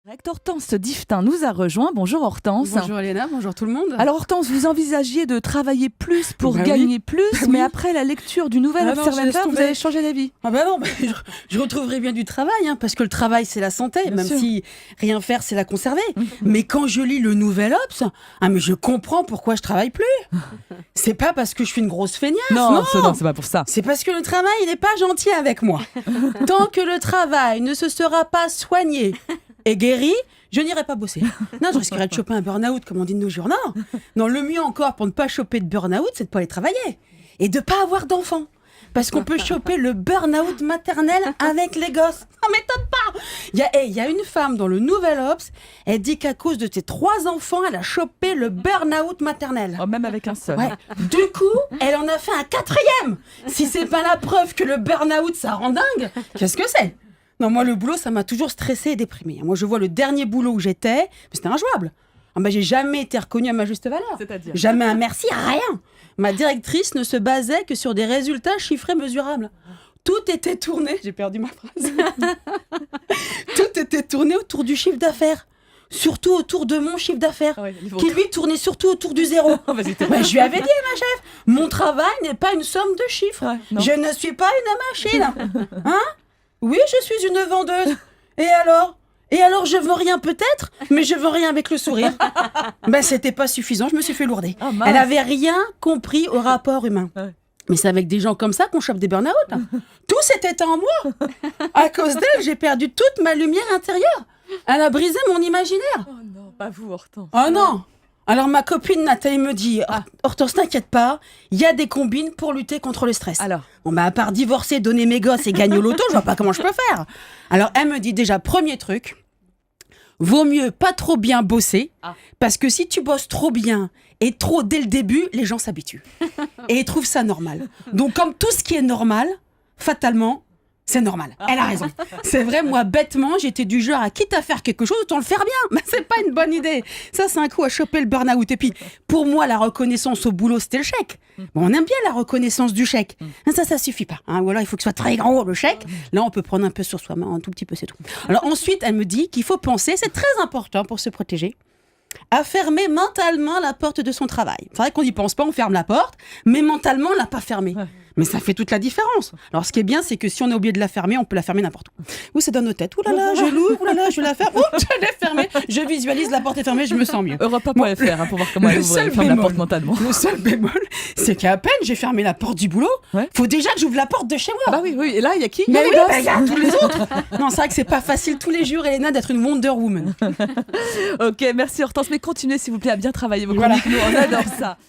Hortense Diftin nous a rejoint. Bonjour Hortense. Bonjour Léna, bonjour tout le monde. Alors Hortense, vous envisagiez de travailler plus pour gagner plus, mais après la lecture du Nouvel Observateur, vous avez changé d'avis. Ah bah non, je retrouverai bien du travail, parce que le travail c'est la santé, bien même sûr. Si rien faire c'est la conserver. Mais quand je lis le Nouvel Obs, mais je comprends pourquoi je travaille plus. C'est pas parce que je suis une grosse feignasse, non, c'est pas pour ça. C'est parce que le travail il n'est pas gentil avec moi. Tant que le travail ne se sera pas soigné et guéri, je n'irai pas bosser. Non, je risquerais de choper un burn-out, comme on dit de nos jours. Non, le mieux encore pour ne pas choper de burn-out, c'est de ne pas aller travailler. Et de ne pas avoir d'enfants. Parce qu'on peut choper le burn-out maternel avec les gosses. Ça m'étonne pas. Il y a une femme dans le Nouvel Obs, elle dit qu'à cause de ses 3 enfants, elle a chopé le burn-out maternel. Oh, même avec un seul. Ouais. Du coup, elle en a fait un 4e. Si c'est pas la preuve que le burn-out, ça rend dingue, qu'est-ce que c'est ? Non, moi, le boulot, ça m'a toujours stressée et déprimée. Moi, je vois le dernier boulot où j'étais, c'était injouable. J'ai jamais été reconnue à ma juste valeur. C'est-à-dire ? Jamais un merci, rien. Ma directrice ne se basait que sur des résultats chiffrés mesurables. Tout était tourné, j'ai perdu ma phrase. Tout était tourné autour du chiffre d'affaires. Surtout autour de mon chiffre d'affaires, qui lui tournait surtout autour du 0. Je lui avais dit, ma chef, mon travail n'est pas une somme de chiffres. Je ne suis pas une machine. Oui, je suis une vendeuse. Et alors, je vends rien peut-être, mais je vends rien avec le sourire. C'était pas suffisant, je me suis fait lourder. Elle avait rien compris au rapport humain. Mais c'est avec des gens comme ça qu'on chope des burn-out. Tout s'était en moi. À cause d'elle, j'ai perdu toute ma lumière intérieure. Elle a brisé mon imaginaire. Oh non, pas vous, Hortense. Oh non. Alors ma copine Nathalie me dit, Hortense, t'inquiète pas, il y a des combines pour lutter contre le stress. Alors à part divorcer, donner mes gosses et gagner au loto, je vois pas comment je peux faire. Alors elle me dit déjà, premier truc, vaut mieux pas trop bien bosser, parce que si tu bosses trop bien et trop dès le début, les gens s'habituent. Et ils trouvent ça normal. Donc comme tout ce qui est normal, fatalement, c'est normal. Elle a raison. C'est vrai, moi, bêtement, j'étais du genre à quitte à faire quelque chose, autant le faire bien. Mais c'est pas une bonne idée. Ça, c'est un coup à choper le burn-out. Et puis, pour moi, la reconnaissance au boulot, c'était le chèque. On aime bien la reconnaissance du chèque. Ça suffit pas. Ou alors, il faut que ce soit très grand, le chèque. Là, on peut prendre un peu sur soi, mais un tout petit peu, c'est tout. Alors ensuite, elle me dit qu'il faut penser, c'est très important pour se protéger, à fermer mentalement la porte de son travail. C'est vrai qu'on n'y pense pas, on ferme la porte, mais mentalement, on l'a pas fermée. Mais ça fait toute la différence. Alors, ce qui est bien, c'est que si on a oublié de la fermer, on peut la fermer n'importe où. Ou c'est dans nos têtes. Ouh là là, je l'ouvre, ouh là là, je la ferme. Ouh, je l'ai fermée. Je visualise la porte est fermée, je me sens mieux. Europe.fr pour voir comment elle ouvre et ferme la porte mentalement. Le seul bémol, c'est qu'à peine j'ai fermé la porte du boulot, faut déjà que j'ouvre la porte de chez moi. Bah oui. Et là, il y a qui ? Il y a les gosses. Il y a tous les autres. Non, c'est vrai que c'est pas facile tous les jours, Elena, d'être une Wonder Woman. Ok, merci Hortense. Mais continuez, s'il vous plaît, à bien travailler vos chroniques. Nous, on adore ça.